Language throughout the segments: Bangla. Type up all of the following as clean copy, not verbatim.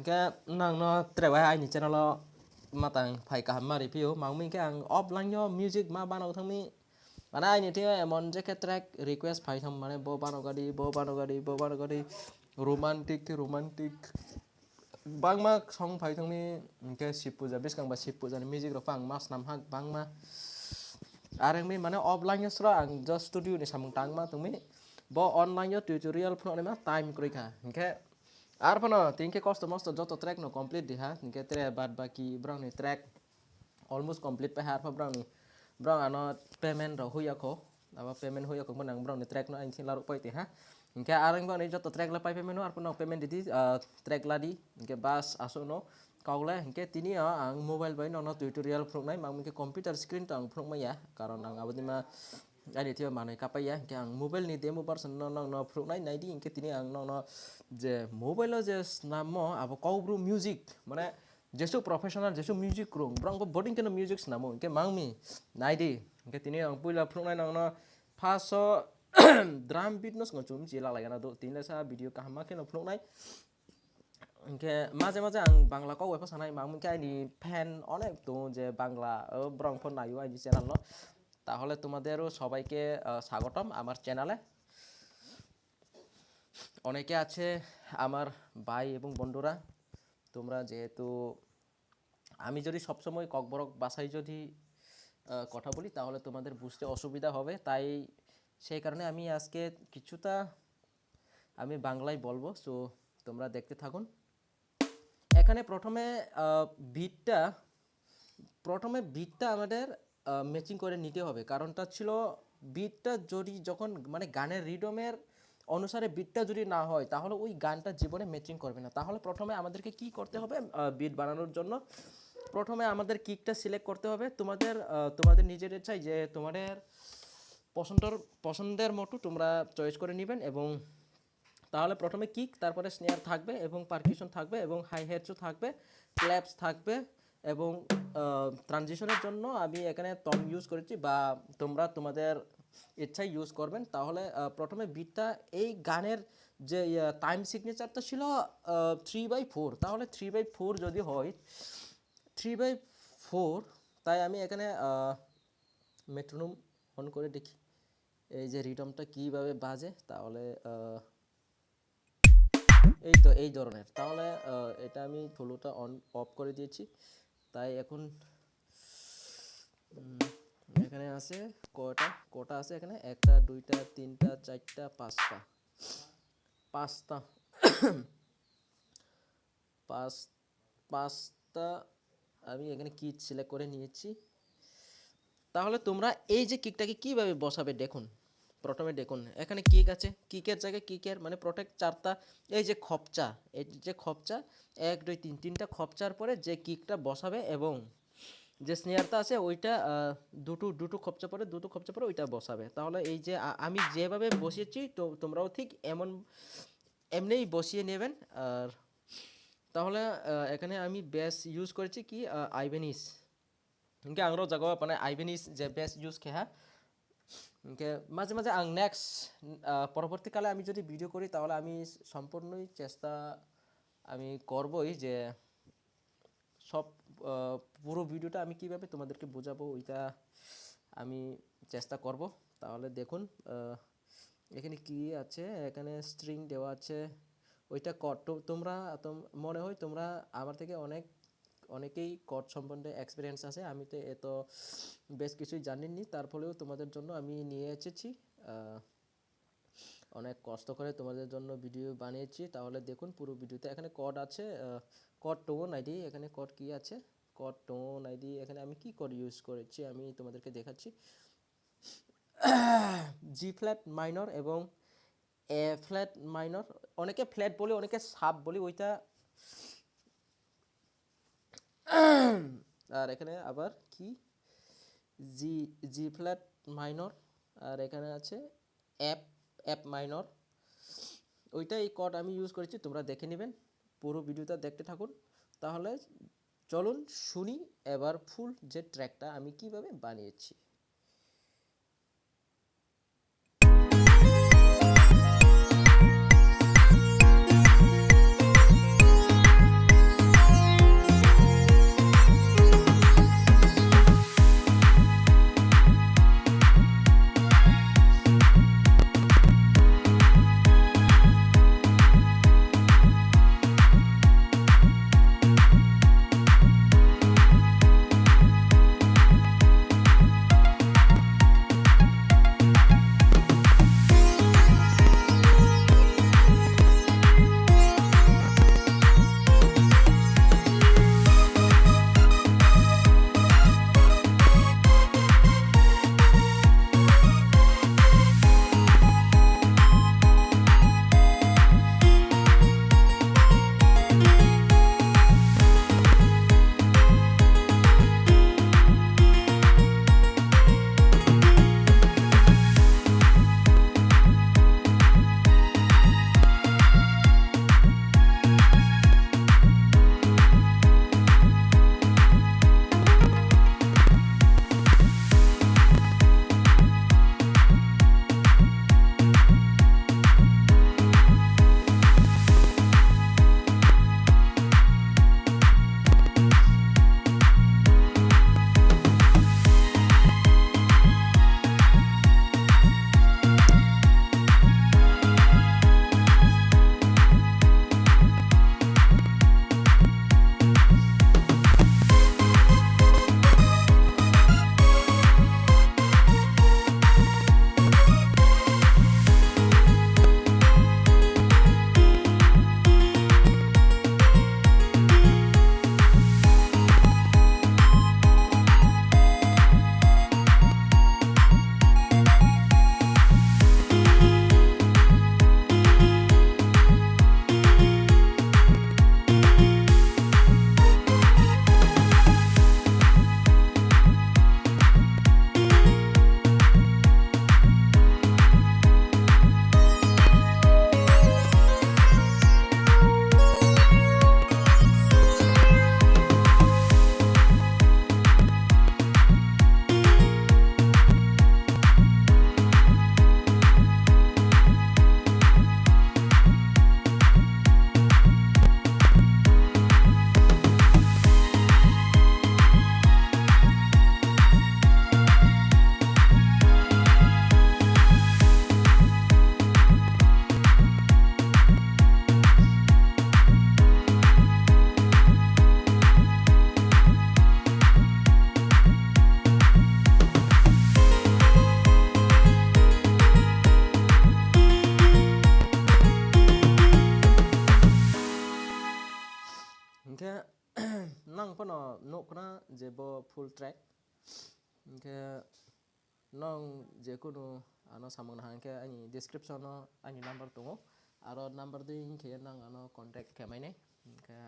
cái nàng nó trẻ vai ai nhỉ channel lo mà tàng phải cả mà review mà mình cái ang offline yo music mà ban đầu thằng mi bạn ai nhỉ thì em on cái track request phải thằng mà bo ban đầu đi romantic bang ma song phải thằng mi cái ship puja bis kang ba ship puja music ro phang mas nam hak bang ma areng mi mana offline yo sra ang just studio ni samung tang ma thằng mi bo online yo tutorial phno ni ma time koi kha cái আর পনো তিনকে কষ্ট মস্ত যত ট্র্যাক নো কমপ্লিট দি হ্যাঁ তিনকে তেরে বাদ বাকি ব্রাং নি ট্র্যাক অলমোস্ট কমপ্লিট পে হার ব্রাং নি ব্রাং আনো পেমেন্ট র হুইয়া খো আবা পেমেন্ট হুইয়া খো মনাং ব্রাং নি ট্র্যাক নো আইন লারু পাইতে হ্যাঁ ইনকে আরং বাং নি যত ট্র্যাক লা পাই পেমেন্ট নো আর পনো পেমেন্ট দি ট্র্যাক লা di ইনকে বাস আসো নো কাউলে ইনকে তিনি আং মোবাইল বাই নো টিউটোরিয়াল ফ্রকনাই মাং ইনকে কম্পিউটার স্ক্রিন তো আং ফ্রকমাইয়া কারণ আং আবদি মা ani thia manai kapaya ke ang mobile ni demo version no fruknai nai di ke tini ang no je mobile je namo abo kaubru music mane jesu professional jesu music rong brang bo boarding ke no music namo ke mangmi nai di ke tini ang puila fruknai no phaso drum beat no ngchum jila lagana do tinla sa video kahma ke no fruknai ke maje maje ang bangla ko wepa sanai mangmi ke ni fan onek to je bangla brang phon nayu ai channel no তাহলে তোমাদেরও সবাইকে স্বাগতম আমার চ্যানেলে অনেকে আছে আমার ভাই এবং বন্ধুরা তোমরা যেহেতু আমি যদি সব সময় ককবরক ভাষায় যদি কথা বলি তাহলে তোমাদের বুঝতে অসুবিধা হবে তাই সেই কারণে আমি আজকে কিছুটা আমি বাংলায় বলবো সো তোমরা দেখতে থাকুন এখানে প্রথমে বিটটা আমাদের ম্যাচিং করে নিতে হবে কারণটা ছিল বিটটা যদি যখন মানে গানের রিদমের অনুসারে বিটটা যদি না হয় তাহলে ওই গানটা জীবনে ম্যাচিং করবে না তাহলে প্রথমে আমাদেরকে কি করতে হবে বিট বানানোর জন্য প্রথমে আমাদের কিকটা সিলেক্ট করতে হবে তোমাদের নিজের ইচ্ছায় যে তোমাদের পছন্দের মতো তোমরা চয়েস করে নেবেন এবং তাহলে প্রথমে কিক তারপরে স্নেয়ার থাকবে এবং পারকিউশন থাকবে এবং হাই হ্যাটসও থাকবে ক্ল্যাপস থাকবে এবং ট্রানজিশনের জন্য আমি এখানে টম ইউজ করেছি বা তোমরা তোমাদের ইচ্ছায় ইউজ করবেন তাহলে প্রথমে বিটটা এই গানের যে টাইম সিগনেচারটা ছিল 3/4 তাহলে 3/4 যদি হয় 3/4 তাই আমি এখানে মেট্রোনোম অন করে দেখি এই যে রিদমটা কিভাবে বাজে তাহলে এই তো এই ধরনের তাহলে এটা আমি ফ্লোটা অন অফ করে দিয়েছি তাই এখন এখানে আছে কটা আছে এখানে একটা দুইটা তিনটা চারটা পাঁচটা আমি এখানে কি সিলেক্ট করে নিয়েছি তাহলে তোমরা এই যে কিকটাকে কিভাবে বসাবে দেখুন প্রথমে দেখুন এখানে কিক আছে কিকের জায়গায় কিকের মানে প্রত্যেক চারটা এই যে খপচা 1 2 3 তিনটা খপচার পরে যে কিকটা বসাবে এবং যে স্নেয়ারটা আছে ওইটা দুটো খপচা পরে ওইটা বসাবে তাহলে এই যে আমি যেভাবে বসিয়েছি তো তোমরাও ঠিক এমনিই বসিয়ে নেবেন আর তাহলে এখানে আমি বেস ইউজ করেছি কি আইবেনিস ইনকে আংরো জায়গা মানে আইবেনিস যে বেস ইউজ খেহা ইনকে মাঝে মাঝে আং নেক্সট পরবর্তীকালে আমি যদি ভিডিও করি তাহলে আমি সম্পূর্ণই চেষ্টা আমি করবই যে সব পুরো ভিডিওটা আমি কিভাবে তোমাদেরকে বোঝাবো ওইটা আমি চেষ্টা করব তাহলে দেখুন এখানে কি আছে এখানে স্ট্রিং দেওয়া আছে ওইটা কর্ড তোমরা মনে হয় তোমরা আমার থেকে অনেকেই কর্ড সম্বন্ধে এক্সপিরিয়েন্স আছে আমি তো এত বেশ কিছুই জানিনি তার ফলেও তোমাদের জন্য আমি নিয়ে এসেছি অনেক কষ্ট করে তোমাদের জন্য ভিডিও বানিয়েছি তাহলে দেখুন পুরো ভিডিওতে এখানে কর্ড আছে কর্ড টোন আইডি এখানে কর্ড কি আছে কর্ড টোন আইডি এখানে আমি কি কর্ড ইউজ করেছি আমি তোমাদেরকে দেখাচ্ছি জি ফ্ল্যাট মাইনর এবং এ ফ্ল্যাট মাইনর অনেকে ফ্ল্যাট বলে অনেকে সাব বলে ওইটা আর এখানে আবার কি জি ফ্ল্যাট মাইনর আর এখানে আছে এফ মাইনর ওইটা এই কর্ড আমি ইউজ করেছি তোমরা দেখে নেবেন পুরো ভিডিওটা দেখতে থাকুন তাহলে চলুন শুনি এবার ফুল যে ট্র্যাকটা আমি কিভাবে বানিয়েছি no kena je bo full track ke nong je kuno ano samang hang ke ani description no ani number tungo aro number ding ke nang ano contact ke maine ke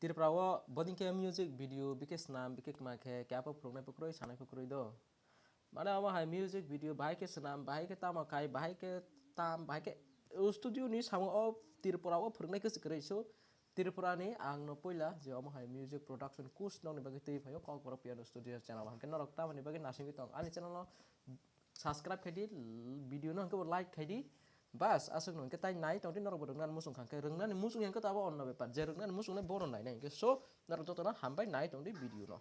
tir prawo boding ke music video bikes nam bikek ma ke apa program pukroy sanai pukroy do mana ama hai music video bahai ke senam bahai ke tam kai bahai ke tam bahai ke studio ni samo o tir prawo phurnai ke sikrai so tirpura ni ang no poila je ama hai music production course nong ni bagi tei phayo kaubru piano studio channel han ke norok ta mani bagi nasing tong ani channel no subscribe khai di video no ke like khai di bas asuk non ke tai nai tong ti norok bodong nan musung khang ke rengnan musung yang ke tawa on no bepat je rengnan musung ne boron nai nai ke so norok to na hambai nai tong di video no